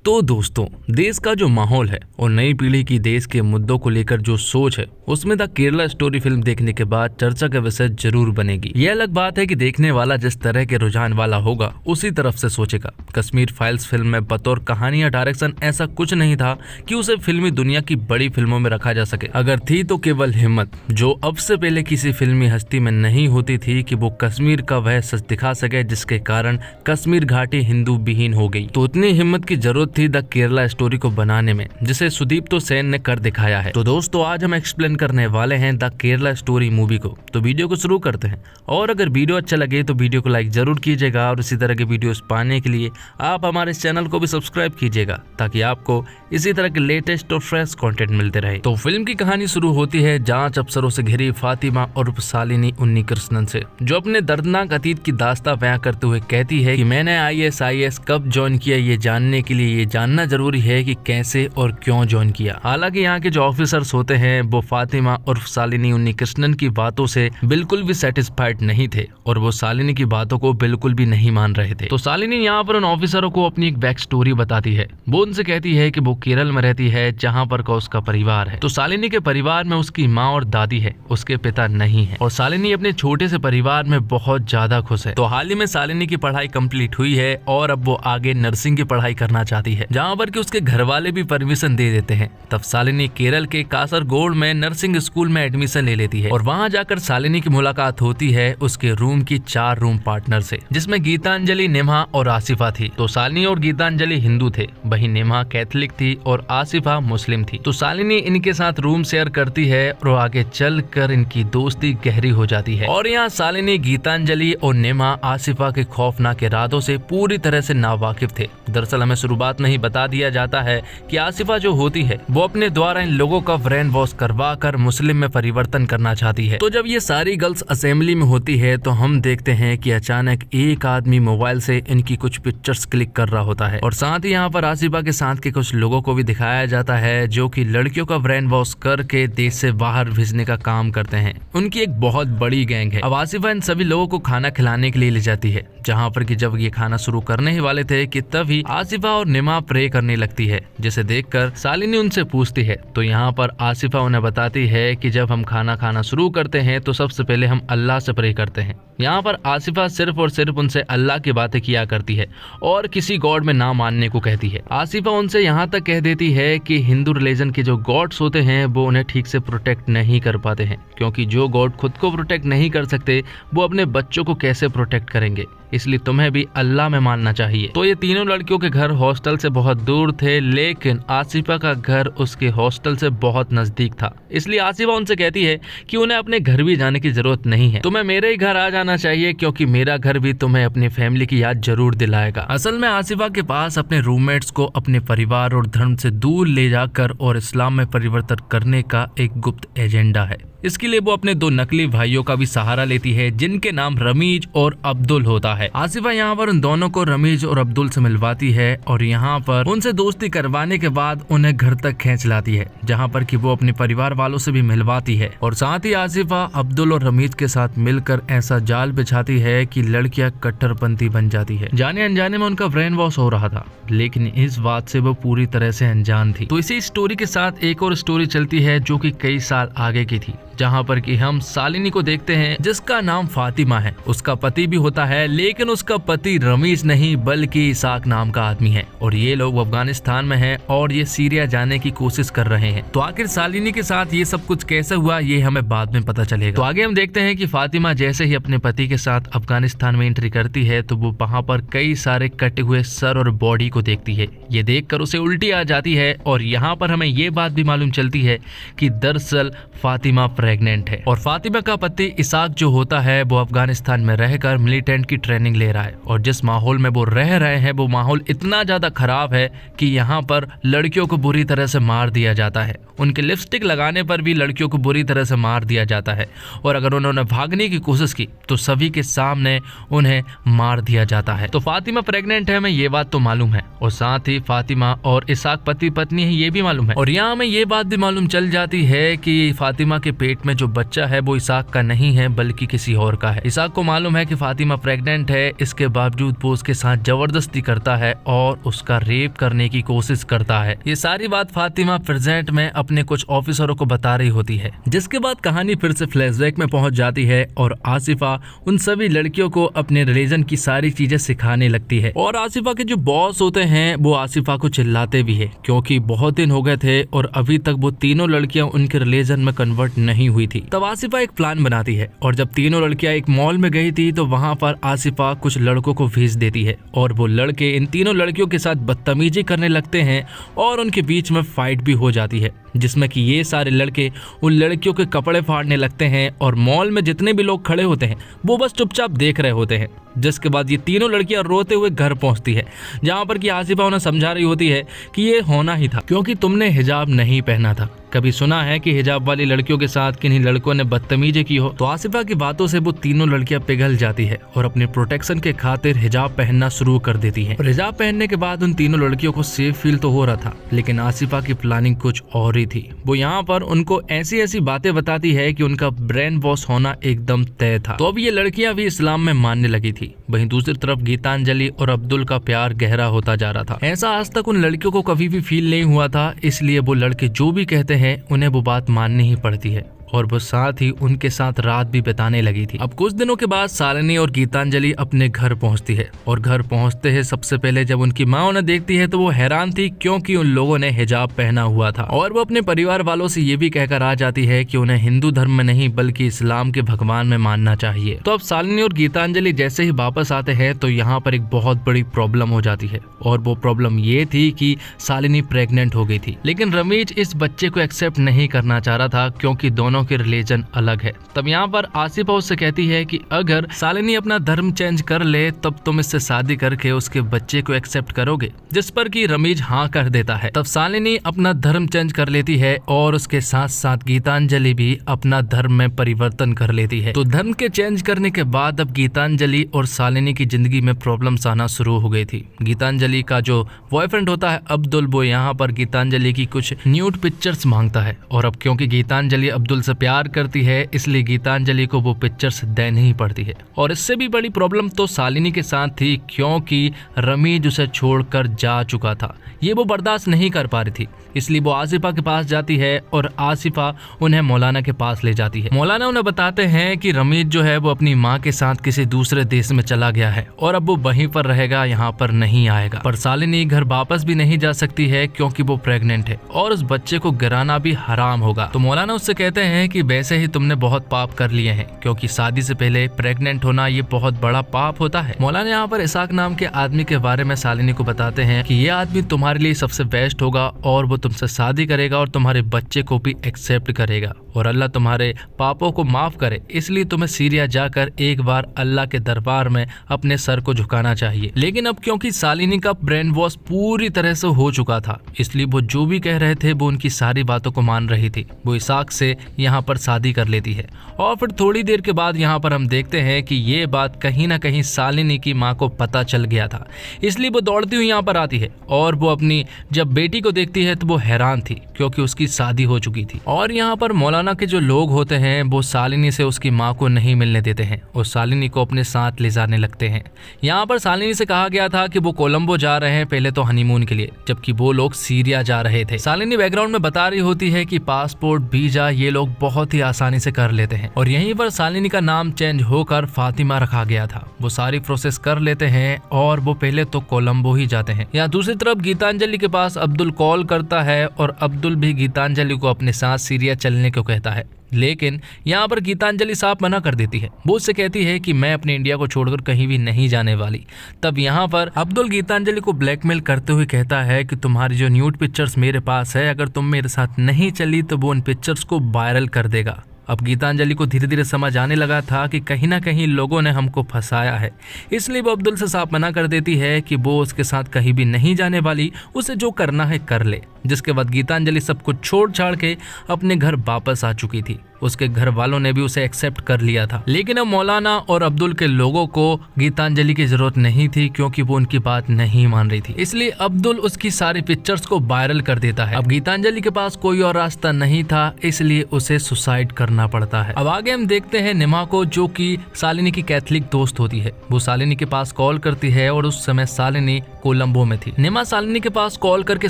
तो दोस्तों, देश का जो माहौल है और नई पीढ़ी की देश के मुद्दों को लेकर जो सोच है, उसमें द केरला स्टोरी फिल्म देखने के बाद चर्चा का विषय जरूर बनेगी। ये अलग बात है कि देखने वाला जिस तरह के रुझान वाला होगा उसी तरफ से सोचेगा। कश्मीर फाइल्स फिल्म में बतौर कहानी या डायरेक्शन ऐसा कुछ नहीं था कि उसे फिल्मी दुनिया की बड़ी फिल्मों में रखा जा सके। अगर थी तो केवल हिम्मत, जो अब से पहले किसी फिल्मी हस्ती में नहीं होती थी कि वो कश्मीर का वह सच दिखा सके जिसके कारण कश्मीर घाटी हिंदू विहीन हो गई। तो उतनी हिम्मत की जरूरत थी द केरला स्टोरी को बनाने में, जिसे सुदीप्तो सेन ने कर दिखाया है। तो दोस्तों, आज हम एक्सप्लेन करने वाले हैं द केरला स्टोरी मूवी को। तो वीडियो को शुरू करते हैं, और अगर वीडियो अच्छा लगे तो वीडियो को लाइक जरूर कीजिएगा, और इसी तरह के वीडियोस पाने के लिए आप हमारे चैनल को भी सब्सक्राइब कीजिएगा, ताकि आपको इसी तरह के लेटेस्ट और फ्रेश कंटेंट मिलते रहे। तो फिल्म की कहानी शुरू होती है जांच अफसरों से घिरी फातिमा और शालिनी उन्नीकृष्णन से, जो अपने दर्दनाक अतीत की दास्तां बयां करते हुए कहती है कि मैंने IAS कब ज्वाइन किया ये जानने के लिए ये जानना जरूरी है कि कैसे और क्यों ज्वाइन किया। हालांकि यहाँ के जो ऑफिसर्स होते हैं वो फातिमा और शालिनी उन्नीकृष्णन की बातों से बिल्कुल भी सेटिस्फाइड नहीं थे, और वो शालिनी की बातों को बिल्कुल भी नहीं मान रहे थे। तो शालिनी यहाँ पर उन ऑफिसरों को अपनी एक बैक स्टोरी बताती है। वो उनसे कहती है कि वो केरल में रहती है, जहाँ पर का उसका परिवार है। तो शालिनी के परिवार में उसकी माँ और दादी है, उसके पिता नहीं है, और शालिनी अपने छोटे से परिवार में बहुत ज्यादा खुश है। तो हाल ही में शालिनी की पढ़ाई कंप्लीट हुई है, और अब वो आगे नर्सिंग की पढ़ाई करना चाहती है, जहाँ पर कि उसके घर वाले भी परमिशन दे देते हैं। तब शालिनी केरल के कासरगोड में नर्सिंग स्कूल में एडमिशन ले लेती है, और वहाँ जाकर शालिनी की मुलाकात होती है उसके रूम की 4 रूम पार्टनर से, जिसमें गीतांजलि, नेहा और आसिफा थी। तो शालिनी और गीतांजलि हिंदू थे, वहीं नेहा कैथलिक थी और आसिफा मुस्लिम थी। तो शालिनी इनके साथ रूम शेयर करती है, और आगे चलकर इनकी दोस्ती गहरी हो जाती है। और यहाँ शालिनी, गीतांजलि और नेहा आसिफा के खौफनाक इरादों से पूरी तरह से नावाकिफ थे। दरअसल हमें शुरुआत में ही बता दिया जाता है कि आसिफा जो होती है वो अपने द्वारा इन लोगों का ब्रेन वॉश करवा कर मुस्लिम में परिवर्तन करना चाहती है। तो जब ये सारी गर्ल्स असेंबली में होती है तो हम देखते हैं कि अचानक एक आदमी मोबाइल से इनकी कुछ पिक्चर्स क्लिक कर रहा होता है, और साथ ही यहाँ पर आसिफा के साथ के कुछ लोगों को भी दिखाया जाता है जो कि लड़कियों का ब्रेन वॉश करके देश से बाहर भेजने का काम करते हैं। उनकी एक बहुत बड़ी गैंग है। अब आसिफा इन सभी लोगों को खाना खिलाने के लिए ले जाती है, जहाँ पर कि जब ये खाना शुरू करने ही वाले थे कि तभी आसिफा और नेहा प्रे करने लगती है, जिसे देखकर शालिनी उनसे पूछती है। तो यहाँ पर आसिफा उन्हें बताती है कि जब हम खाना खाना शुरू करते हैं तो सबसे पहले हम अल्लाह से प्रे करते हैं। यहाँ पर आसिफा सिर्फ और सिर्फ उनसे अल्लाह की बातें किया करती है और किसी गॉड में ना मानने को कहती है। आसिफा उनसे यहाँ तक कह देती है कि हिंदू रिलीजन के जो गॉड्स होते हैं वो उन्हें ठीक से प्रोटेक्ट नहीं कर पाते हैं, क्योंकि जो गॉड खुद को प्रोटेक्ट नहीं कर सकते वो अपने बच्चों को कैसे प्रोटेक्ट करेंगे, इसलिए तुम्हें भी अल्लाह में मानना चाहिए। तो ये तीनों लड़कियों के घर हॉस्टल से बहुत दूर थे, लेकिन आसिफा का घर उसके हॉस्टल से बहुत नजदीक था। इसलिए आसिफा उनसे कहती है कि उन्हें अपने घर भी जाने की जरूरत नहीं है, तुम्हें मेरे ही घर आ जाना चाहिए, क्योंकि मेरा घर भी तुम्हें अपनी फैमिली की याद जरूर दिलाएगा। असल में आसिफा के पास अपने रूममेट्स को अपने परिवार और धर्म से दूर ले जाकर और इस्लाम में परिवर्तन करने का एक गुप्त एजेंडा है। इसके लिए वो अपने 2 नकली भाइयों का भी सहारा लेती है, जिनके नाम रमीज और अब्दुल होता है। आसिफा यहाँ पर उन दोनों को रमीज और अब्दुल से मिलवाती है, और यहाँ पर उनसे दोस्ती करवाने के बाद उन्हें घर तक खींच लाती है, जहाँ पर कि वो अपने परिवार वालों से भी मिलवाती है। और साथ ही आसिफा अब्दुल और रमीज के साथ मिलकर ऐसा जाल बिछाती है कि लड़कियां कट्टरपंथी बन जाती है। जाने अनजाने में उनका ब्रेन वॉश हो रहा था, लेकिन इस बात से वो पूरी तरह से अनजान थी। तो इसी स्टोरी के साथ एक और स्टोरी चलती है जो कि कई साल आगे की थी, जहाँ पर कि हम शालिनी को देखते हैं, जिसका नाम फातिमा है। उसका पति भी होता है, लेकिन उसका पति रमीज नहीं बल्कि इसाक नाम का आदमी है, और ये लोग अफगानिस्तान में हैं और ये सीरिया जाने की कोशिश कर रहे हैं। तो आखिर शालिनी के साथ ये सब कुछ कैसे हुआ ये हमें बाद में पता चलेगा। तो आगे हम देखते हैं कि फातिमा जैसे ही अपने पति के साथ अफगानिस्तान में एंट्री करती है तो वो वहाँ पर कई सारे कटे हुए सर और बॉडी को देखती है। ये देखकर उसे उल्टी आ जाती है, और यहाँ पर हमें ये बात भी मालूम चलती है कि दरअसल फातिमा प्रेग्नेंट है, और फातिमा का पति इसाक जो होता है वो अफगानिस्तान में रहकर मिलिटेंट की ट्रेनिंग ले रहा है, और जिस माहौल में वो रह रहे हैं वो माहौल इतना ज्यादा खराब है कि यहाँ पर लड़कियों को बुरी तरह से मार दिया जाता है। उनके लिपस्टिक लगाने पर भी लड़कियों को बुरी तरह से मार दिया जाता है, और अगर उन्होंने भागने की कोशिश की तो सभी के सामने उन्हें मार दिया जाता है। तो फातिमा प्रेग्नेंट है, हमें ये बात तो मालूम है, और साथ ही फातिमा और इसाक पति पत्नी है ये भी मालूम है। और यहाँ हमें ये बात भी मालूम चल जाती है कि फातिमा के पेट पेट में जो बच्चा है वो इसाक का नहीं है बल्कि किसी और का है। इसाक को मालूम है कि फातिमा प्रेग्नेंट है, इसके बावजूद वो उसके साथ जबरदस्ती करता है और उसका रेप करने की कोशिश करता है। ये सारी बात फातिमा प्रेजेंट में अपने कुछ ऑफिसरों को बता रही होती है, जिसके बाद कहानी फिर से फ्लैशबैक में पहुंच जाती है और आसिफा उन सभी लड़कियों को अपने रिलीजन की सारी चीजें सिखाने लगती है। और आसिफा के जो बॉस होते हैं वो आसिफा को चिल्लाते भी है, क्योंकि बहुत दिन हो गए थे और अभी तक वो तीनों लड़कियां उनके रिलीजन में कन्वर्ट नहीं हुई थी। तब आसिफा एक प्लान बनाती है और जब तीनों लड़कियां एक मॉल में गई थी तो वहां पर आसिफा कुछ लड़कों को भेज देती है और वो लड़के इन तीनों लड़कियों के साथ बदतमीजी करने लगते हैं और उनके बीच में फाइट भी हो जाती है, जिसमें कि ये सारे लड़के उन लड़कियों के कपड़े फाड़ने लगते हैं और मॉल में जितने भी लोग खड़े होते हैं वो बस चुपचाप देख रहे होते हैं। जिसके बाद ये तीनों लड़कियां रोते हुए घर पहुंचती है, जहां पर कि आसिफा उन्हें समझा रही होती है कि ये होना ही था क्योंकि तुमने हिजाब नहीं पहना था। कभी सुना है कि हिजाब वाली लड़कियों के साथ किन्हीं लड़कों ने बदतमीजी की हो? तो आसिफा की बातों से वो तीनों लड़कियां पिघल जाती है और अपने प्रोटेक्शन के खातिर हिजाब पहनना शुरू कर देती हैं। और हिजाब पहनने के बाद उन तीनों लड़कियों को सेफ फील तो हो रहा था, लेकिन आसिफा की प्लानिंग कुछ और ही थी। वो यहाँ पर उनको ऐसी ऐसी बातें बताती है कि उनका ब्रेन वॉश होना एकदम तय था। तो अब ये लड़कियां भी इस्लाम में मानने लगी थी। वहीं दूसरी तरफ गीतांजलि और अब्दुल का प्यार गहरा होता जा रहा था। ऐसा आज तक उन लड़कियों को कभी भी फील नहीं हुआ था, इसलिए वो लड़के जो भी कहते हैं उन्हें वो बात माननी ही पड़ती है और वो साथ ही उनके साथ रात भी बिताने लगी थी। अब कुछ दिनों के बाद शालिनी और गीतांजलि अपने घर पहुंचती है और घर पहुंचते हैं सबसे पहले जब उनकी माँ उन्हें देखती है तो वो हैरान थी, क्योंकि उन लोगों ने हिजाब पहना हुआ था। और वो अपने परिवार वालों से ये भी कहकर आ जाती है कि उन्हें हिंदू धर्म में नहीं बल्कि इस्लाम के भगवान में मानना चाहिए। तो अब शालिनी और गीतांजलि जैसे ही वापस आते हैं तो यहाँ पर एक बहुत बड़ी प्रॉब्लम हो जाती है और वो प्रॉब्लम ये थी कि शालिनी प्रेग्नेंट हो गई थी, लेकिन रमीज इस बच्चे को एक्सेप्ट नहीं करना चाह रहा था क्योंकि दोनों के रिलीजन अलग है। तब यहाँ पर आसिफा उससे कहती है कि अगर शालिनी अपना धर्म चेंज कर ले तब तुम इससे शादी करके उसके बच्चे को एक्सेप्ट करोगे, जिस पर कि रमीज हाँ कर देता है। तब शालिनी अपना धर्म चेंज कर लेती है और उसके साथ साथ गीतांजलि भी अपना धर्म में परिवर्तन कर लेती है। तो धर्म के चेंज करने के बाद अब गीतांजलि और शालिनी की जिंदगी में प्रॉब्लम्स आना शुरू हो गई थी। गीतांजलि का जो बॉयफ्रेंड होता है अब्दुल, वो यहाँ पर गीतांजलि की कुछ न्यूड पिक्चर्स मांगता है और अब क्योंकि गीतांजलि अब्दुल से प्यार करती है इसलिए गीतांजलि को वो पिक्चर्स देनी ही पड़ती है। और इससे भी बड़ी प्रॉब्लम तो शालिनी के साथ थी, क्योंकि रमीज उसे छोड़कर जा चुका था। ये वो बर्दाश्त नहीं कर पा रही थी, इसलिए वो आसिफा के पास जाती है और आसिफा उन्हें मौलाना के पास ले जाती है। मौलाना उन्हें बताते हैं कि रमीज जो है वो अपनी माँ के साथ किसी दूसरे देश में चला गया है और अब वो वहीं पर रहेगा, यहाँ पर नहीं आएगा। पर शालिनी घर वापस भी नहीं जा सकती है क्योंकि वो प्रेग्नेंट है और उस बच्चे को गिराना भी हराम होगा। तो मौलाना उससे कहते हैं कि वैसे ही तुमने बहुत पाप कर लिए हैं, क्योंकि शादी से पहले प्रेग्नेंट होना ये बहुत बड़ा पाप होता है। मौलाना यहाँ पर इसाक नाम के आदमी के बारे में शालिनी को बताते हैं कि ये आदमी तुम्हारे लिए सबसे बेस्ट होगा और वो तुमसे शादी करेगा और तुम्हारे बच्चे को भी एक्सेप्ट करेगा और अल्लाह तुम्हारे पापों को माफ करे, इसलिए तुम्हें सीरिया जाकर एक बार अल्लाह के दरबार में अपने सर को झुकाना चाहिए। लेकिन अब क्योंकि शालिनी का ब्रेन वॉश पूरी तरह से हो चुका था, इसलिए वो जो भी कह रहे थे वो उनकी सारी बातों को मान रही थी। वो इसाक से यहाँ पर शादी कर लेती है और फिर थोड़ी देर के बाद यहाँ पर हम देखते हैं कि ये बात कहीं ना कहीं शालिनी की माँ को पता चल गया था, इसलिए वो दौड़ती हुई यहाँ पर आती है और वो अपनी जब बेटी को देखती है तो वो हैरान थी क्योंकि उसकी शादी हो चुकी थी। और यहाँ पर मौलाना के जो लोग होते हैं वो शालिनी से उसकी माँ को नहीं मिलने देते हैं और शालिनी को अपने साथ ले जाने लगते हैं। यहाँ पर शालिनी से कहा गया था कि वो कोलंबो जा रहे हैं पहले तो हनीमून के लिए, जबकि वो लोग सीरिया जा रहे थे। शालिनी बैकग्राउंड में बता रही होती है कि पासपोर्ट वीजा ये लोग बहुत ही आसानी से कर लेते हैं और यहीं पर शालिनी का नाम चेंज होकर फातिमा रखा गया था। वो सारी प्रोसेस कर लेते हैं और वो पहले तो कोलंबो ही जाते हैं। यहाँ दूसरी तरफ गीतांजलि के पास अब्दुल कॉल करता है और अब्दुल भी गीतांजलि को अपने साथ सीरिया चलने को कहता है, लेकिन यहाँ पर गीतांजलि साफ मना कर देती है। वो उससे कहती है कि मैं अपने इंडिया को छोड़कर कहीं भी नहीं जाने वाली। तब यहाँ पर अब्दुल गीतांजलि को ब्लैकमेल करते हुए कहता है कि तुम्हारी जो न्यूड पिक्चर्स मेरे पास है, अगर तुम मेरे साथ नहीं चली तो वो उन पिक्चर्स को वायरल कर देगा। अब गीतांजलि को धीरे धीरे समझ आने लगा था कि कहीं ना कहीं लोगों ने हमको फंसाया है, इसलिए वो अब्दुल से साफ मना कर देती है कि वो उसके साथ कहीं भी नहीं जाने वाली, उसे जो करना है कर ले। जिसके बाद गीतांजलि सब कुछ छोड़ छाड़ के अपने घर वापस आ चुकी थी। उसके घर वालों ने भी उसे एक्सेप्ट कर लिया था। लेकिन अब मौलाना और अब्दुल के लोगों को गीतांजलि की जरूरत नहीं थी, क्योंकि वो उनकी बात नहीं मान रही थी। इसलिए अब्दुल उसकी सारी पिक्चर्स को वायरल कर देता है। अब गीतांजलि के पास कोई और रास्ता नहीं था, इसलिए उसे सुसाइड करना पड़ता है। अब आगे हम देखते हैं निमा को, जो कि शालिनी की कैथलिक दोस्त होती है। वो शालिनी के पास कॉल करती है और उस समय शालिनी कोलंबो में थी। निमा शालिनी के पास कॉल करके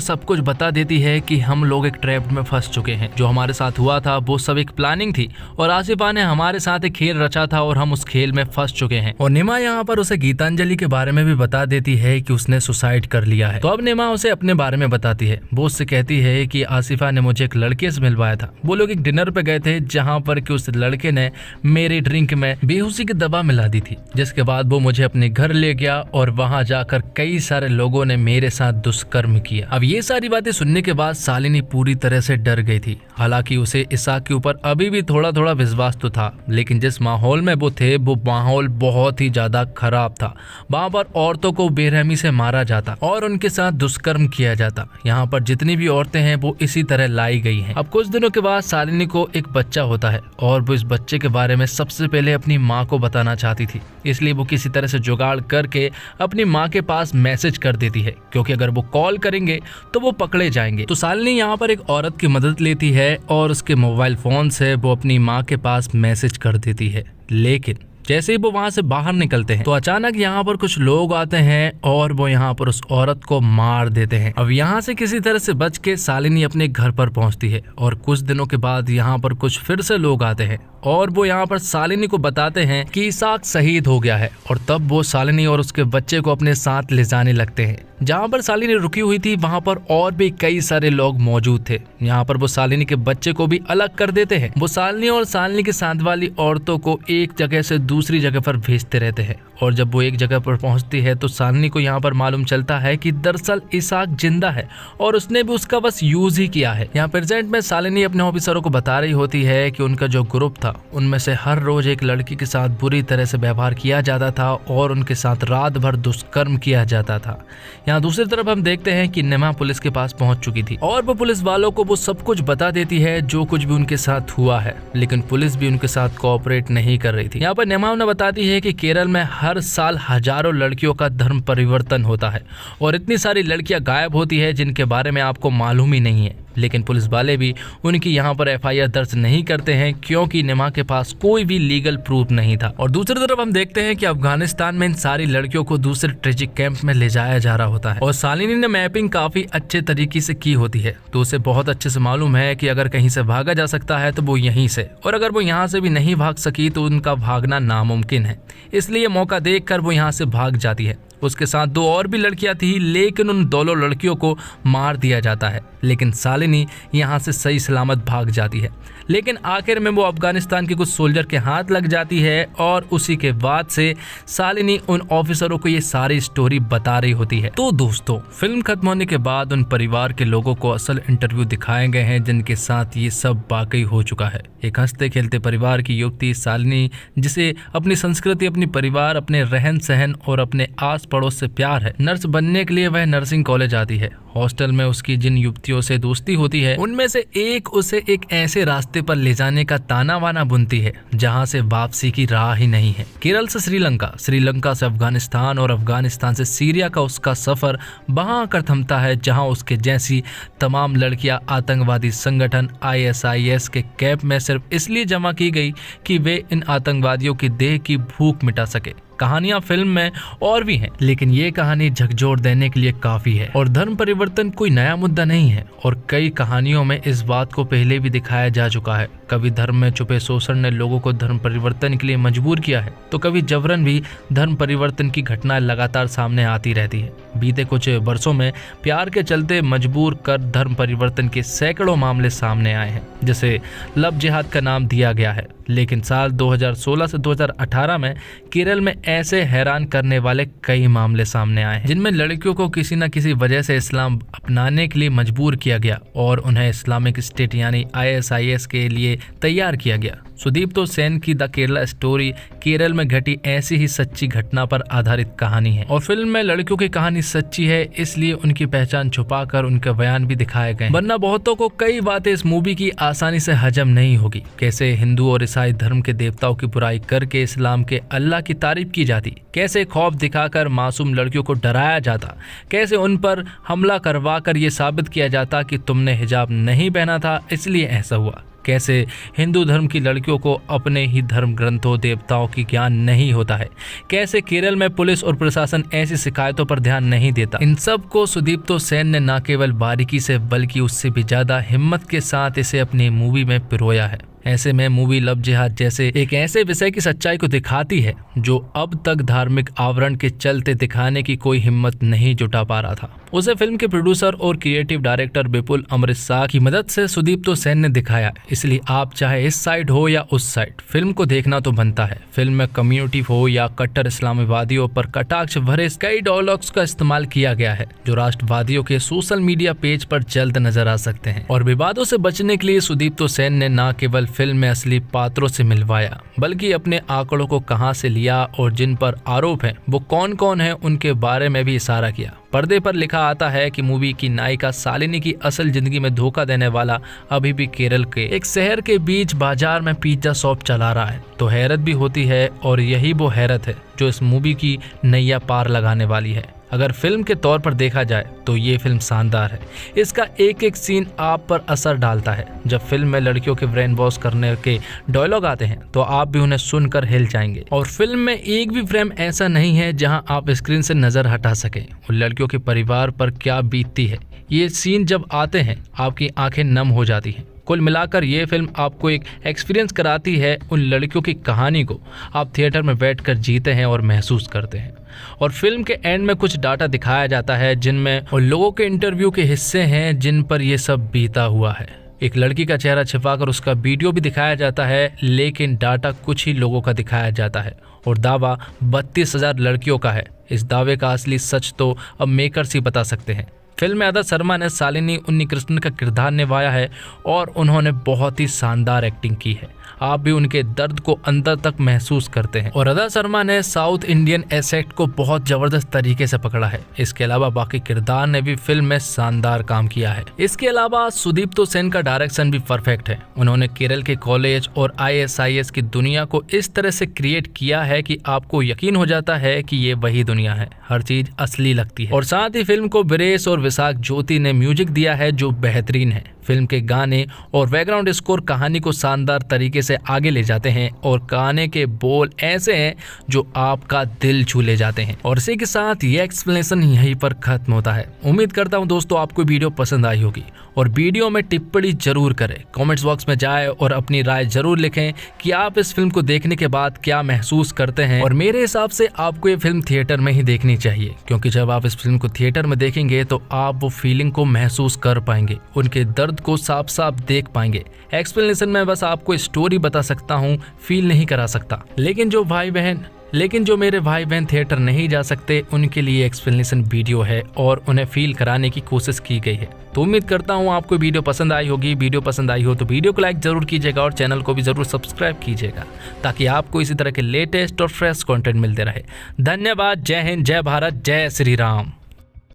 सब कुछ बता देती है कि हम लोग एक ट्रैप में फंस चुके हैं। जो हमारे साथ हुआ था वो सब एक प्लानिंग थी और आसिफा ने हमारे साथ एक खेल रचा था और हम उस खेल में फंस चुके हैं। और निमा यहाँ पर उसे गीतांजलि के बारे में भी बता देती है कि उसने सुसाइड कर लिया है। तो अब निमा उसे अपने बारे में बताती है। वो उससे कहती है कि आसिफा ने मुझे एक लड़के से मिलवाया था। वो लोग एक डिनर पे गए थे, जहाँ पर कि उस लड़के ने मेरे ड्रिंक में बेहोशी की दवा मिला दी थी, जिसके बाद वो मुझे अपने घर ले गया और वहाँ जाकर कई सारे लोगों ने मेरे साथ दुष्कर्म किया। अब ये सारी बातें सुनने के बाद शालिनी पूरी तरह से डर गई थी। हालांकि उसे इसाक के ऊपर अभी भी थोड़ा थोड़ा विश्वास तो था, लेकिन जिस माहौल में वो थे वो माहौल बहुत ही ज्यादा खराब था। वहाँ पर औरतों को बेरहमी से मारा जाता और उनके साथ दुष्कर्म किया जाता। यहाँ पर जितनी भी औरतें हैं वो इसी तरह लाई गई हैं। अब कुछ दिनों के बाद शालिनी को एक बच्चा होता है और वो इस बच्चे के बारे में सबसे पहले अपनी माँ को बताना चाहती थी। इसलिए वो किसी तरह से जुगाड़ करके अपनी माँ के पास मैसेज कर देती है, क्योंकि अगर वो कॉल करेंगे तो वो पकड़े जाएंगे। तो शालिनी यहाँ पर एक औरत की मदद लेती है और उसके मोबाइल फोन से वो अपनी माँ के पास मैसेज कर देती है। लेकिन जैसे ही वो वहां से बाहर निकलते हैं तो अचानक यहाँ पर कुछ लोग आते हैं और वो यहाँ पर उस औरत को मार देते हैं। अब यहाँ से किसी तरह से बच के शालिनी अपने घर पर पहुंचती है और कुछ दिनों के बाद यहाँ पर कुछ फिर से लोग आते हैं और वो यहाँ पर शालिनी को बताते हैं कि इसाक शहीद हो गया है। और तब वो शालिनी और उसके बच्चे को अपने साथ ले जाने लगते हैं। जहाँ पर शालिनी रुकी हुई थी वहाँ पर और भी कई सारे लोग मौजूद थे। यहाँ पर वो शालिनी के बच्चे को भी अलग कर देते हैं। वो शालिनी और शालिनी के साथ वाली औरतों को एक जगह से दूसरी जगह पर भेजते रहते हैं। और जब वो एक जगह पर पहुंचती है तो शालिनी को यहाँ पर मालूम चलता है कि दरअसल इसाक जिंदा है और उसने भी उसका बस यूज ही किया है। यहाँ प्रेजेंट में शालिनी अपने ऑफिसरों को बता रही होती है कि उनका जो ग्रुप था उनमें से हर रोज एक लड़की के साथ बुरी तरह से व्यवहार किया जाता था और उनके साथ रात भर दुष्कर्म किया जाता था। यहाँ दूसरी तरफ हम देखते हैं कि निमा पुलिस के पास पहुंच चुकी थी और वो पुलिस वालों को वो सब कुछ बता देती है जो कुछ भी उनके साथ हुआ है। लेकिन पुलिस भी उनके साथ कोऑपरेट नहीं कर रही थी। यहाँ पर निमा उन्हें बताती है कि केरल में हर साल हजारों लड़कियों का धर्म परिवर्तन होता है और इतनी सारी लड़कियां गायब होती है जिनके बारे में आपको मालूम ही नहीं है। लेकिन पुलिस वाले भी उनकी यहाँ पर एफआईआर दर्ज नहीं करते हैं, क्योंकि निमा के पास कोई भी लीगल प्रूफ नहीं था। और दूसरी तरफ हम देखते हैं कि अफगानिस्तान में इन सारी लड़कियों को दूसरे ट्रेजिक कैंप में ले जाया जा रहा होता है और शालिनी ने मैपिंग काफी अच्छे तरीके से की होती है। तो उसे बहुत अच्छे से मालूम है कि अगर कहीं से भागा जा सकता है तो वो यहीं से, और अगर वो यहाँ से भी नहीं भाग सकी तो उनका भागना नामुमकिन है। इसलिए मौका देखकर वो यहाँ से भाग जाती है। उसके साथ दो और भी लड़कियां थी, लेकिन उन दोनों लड़कियों को मार दिया जाता है। लेकिन शालिनी यहाँ से सही सलामत भाग जाती है। लेकिन आखिर में वो अफगानिस्तान के कुछ सोल्जर के हाथ लग जाती है और उसी के बाद से शालिनी उन ऑफिसरों को ये सारी स्टोरी बता रही होती है। तो दोस्तों, फिल्म खत्म होने के बाद उन परिवार के लोगों को असल इंटरव्यू दिखाए गए हैं जिनके साथ ये सब वाकई हो चुका है। एक हंसते खेलते परिवार की युवती शालिनी, जिसे अपनी संस्कृति, अपनी परिवार, अपने रहन सहन और अपने आस पड़ोस से प्यार है। नर्स बनने के लिए वह नर्सिंग कॉलेज आती है। हॉस्टल में उसकी जिन युवतियों से दोस्ती होती है उनमें से एक उसे एक ऐसे रास्ते पर ले जाने का ताना वाना बुनती है जहां से वापसी की राह ही नहीं है। केरल से श्रीलंका, श्रीलंका से अफगानिस्तान और अफगानिस्तान से सीरिया का उसका सफर वहां आकर थमता है जहां उसके जैसी तमाम लड़कियां आतंकवादी संगठन ISIS के कैंप में सिर्फ इसलिए जमा की गई कि वे इन आतंकवादियों की देह की भूख मिटा सके। कहानियां फिल्म में और भी हैं, लेकिन ये कहानी झकझोर देने के लिए काफी है। और धर्म परिवर्तन कोई नया मुद्दा नहीं है और कई कहानियों में इस बात को पहले भी दिखाया जा चुका है। कभी धर्म में छुपे शोषण ने लोगों को धर्म परिवर्तन के लिए मजबूर किया है, तो कभी जबरन भी धर्म परिवर्तन की घटनाएं लगातार सामने आती रहती है। बीते कुछ वर्षों में प्यार के चलते मजबूर कर धर्म परिवर्तन के सैकड़ों मामले सामने आए हैं, जिसे लव जिहाद का नाम दिया गया है। लेकिन साल 2016 से 2018 में केरल में ऐसे हैरान करने वाले कई मामले सामने आए हैं जिनमें लड़कियों को किसी न किसी वजह से इस्लाम अपनाने के लिए मजबूर किया गया और उन्हें इस्लामिक स्टेट यानी ISIS के लिए तैयार किया गया। सुदीप्तो सेन की द केरला स्टोरी केरल में घटी ऐसी ही सच्ची घटना पर आधारित कहानी है और फिल्म में लड़कियों की कहानी सच्ची है, इसलिए उनकी पहचान छुपाकर उनके बयान भी दिखाए गए, वरना बहुतों को कई बातें इस मूवी की आसानी से हजम नहीं होगी। कैसे हिंदू और ईसाई धर्म के देवताओं की बुराई करके इस्लाम के अल्लाह की तारीफ की जाती, कैसे खौफ दिखाकर मासूम लड़कियों को डराया जाता, कैसे उन पर हमला करवा कर ये साबित किया जाता कि तुमने हिजाब नहीं पहना था इसलिए ऐसा हुआ, कैसे हिंदू धर्म की लड़कियों को अपने ही धर्म ग्रंथों देवताओं की ज्ञान नहीं होता है, कैसे केरल में पुलिस और प्रशासन ऐसी शिकायतों पर ध्यान नहीं देता। इन सब को सुदीप्तो सेन ने न केवल बारीकी से बल्कि उससे भी ज्यादा हिम्मत के साथ इसे अपनी मूवी में पिरोया है। ऐसे में मूवी लव जिहाद जैसे एक ऐसे विषय की सच्चाई को दिखाती है जो अब तक धार्मिक आवरण के चलते दिखाने की कोई हिम्मत नहीं जुटा पा रहा था। उसे फिल्म के प्रोड्यूसर और क्रिएटिव डायरेक्टर विपुल अमृत शाह की मदद से सुदीप्तो सेन ने दिखाया, इसलिए आप चाहे इस साइड हो या उस साइड, फिल्म को देखना तो बनता है। फिल्म में कम्युनिटी हो या कट्टर इस्लामीवादियों पर कटाक्ष भरे कई डायलॉग्स का इस्तेमाल किया गया है जो राष्ट्रवादियों के सोशल मीडिया पेज पर जल्द नजर आ सकते हैं। और विवादों से बचने के लिए सुदीप्तो सेन ने न केवल फिल्म में असली पात्रों से मिलवाया बल्कि अपने आंकड़ों को कहां से लिया और जिन पर आरोप है वो कौन कौन है उनके बारे में भी इशारा किया। पर्दे पर लिखा आता है कि मूवी की नायिका शालिनी की असल जिंदगी में धोखा देने वाला अभी भी केरल के एक शहर के बीच बाजार में पिज्जा शॉप चला रहा है। तो हैरत भी होती है और यही वो हैरत है जो इस मूवी की नैया पार लगाने वाली है। अगर फिल्म के तौर पर देखा जाए तो ये फिल्म शानदार है। इसका एक एक सीन आप पर असर डालता है। जब फिल्म में लड़कियों के ब्रेन वॉश करने के डायलॉग आते हैं तो आप भी उन्हें सुनकर हिल जाएंगे। और फिल्म में एक भी फ्रेम ऐसा नहीं है जहां आप स्क्रीन से नजर हटा सकें। उन लड़कियों के परिवार पर क्या बीतती है, ये सीन जब आते हैं आपकी आंखें नम हो जाती हैं। कुल मिलाकर ये फिल्म आपको एक एक्सपीरियंस कराती है। उन लड़कियों की कहानी को आप थिएटर में बैठकर जीते हैं और महसूस करते हैं। और फिल्म के एंड में कुछ डाटा दिखाया जाता है जिनमें उन लोगों के इंटरव्यू के हिस्से हैं जिन पर यह सब बीता हुआ है। एक लड़की का चेहरा छिपाकर उसका वीडियो भी दिखाया जाता है, लेकिन डाटा कुछ ही लोगों का दिखाया जाता है और दावा 32,000 लड़कियों का है। इस दावे का असली सच तो अब मेकर्स ही बता सकते हैं। फिल्म में आदर्श शर्मा ने शालिनी उन्नीकृष्णन का किरदार निभाया है और उन्होंने बहुत ही शानदार एक्टिंग की है। आप भी उनके दर्द को अंदर तक महसूस करते हैं। और आदर्श शर्मा ने साउथ इंडियन एसेक्ट को बहुत जबरदस्त तरीके से पकड़ा है। इसके अलावा बाकी किरदार ने भी फिल्म में शानदार काम किया है। इसके अलावा सुदीप्तो सेन का डायरेक्शन भी परफेक्ट है। उन्होंने केरल के कॉलेज और ISIS की दुनिया को इस तरह से क्रिएट किया है कि आपको यकीन हो जाता है कि ये वही दुनिया है। हर चीज असली लगती है। और साथ ही फिल्म को वीरेश और विशाख ज्योति ने म्यूजिक दिया है जो बेहतरीन है। फिल्म के गाने और बैकग्राउंड स्कोर कहानी को शानदार तरीके से आगे ले जाते हैं और गाने के बोल ऐसे हैं जो आपका दिल छू ले जाते हैं। और इसी के साथ ये एक्सप्लेनेशन यहीं पर खत्म होता है। उम्मीद करता हूं दोस्तों आपको वीडियो पसंद आई होगी और वीडियो में टिप्पणी जरूर करें। कमेंट्स बॉक्स में जाएं और अपनी राय जरूर लिखें कि आप इस फिल्म को देखने के बाद क्या महसूस करते हैं। और मेरे हिसाब से आपको ये फिल्म थिएटर में ही देखनी चाहिए, क्योंकि जब आप इस फिल्म को थिएटर में देखेंगे तो आप वो फीलिंग को महसूस कर पाएंगे, उनके दर्द को साफ साफ देख पाएंगे। एक्सप्लेनेशन में बस आपको स्टोरी बता सकता हूँ, फील नहीं करा सकता। लेकिन जो मेरे भाई बहन थिएटर नहीं जा सकते उनके लिए एक्सप्लेनेशन वीडियो है और उन्हें फील कराने की कोशिश की गई है। तो उम्मीद करता हूँ आपको वीडियो पसंद आई होगी। वीडियो पसंद आई हो तो वीडियो को लाइक जरूर कीजिएगा और चैनल को भी जरूर सब्सक्राइब कीजिएगा ताकि आपको इसी तरह के लेटेस्ट और फ्रेश कंटेंट मिलते रहे। धन्यवाद। जय हिंद, जय भारत, जय श्री राम।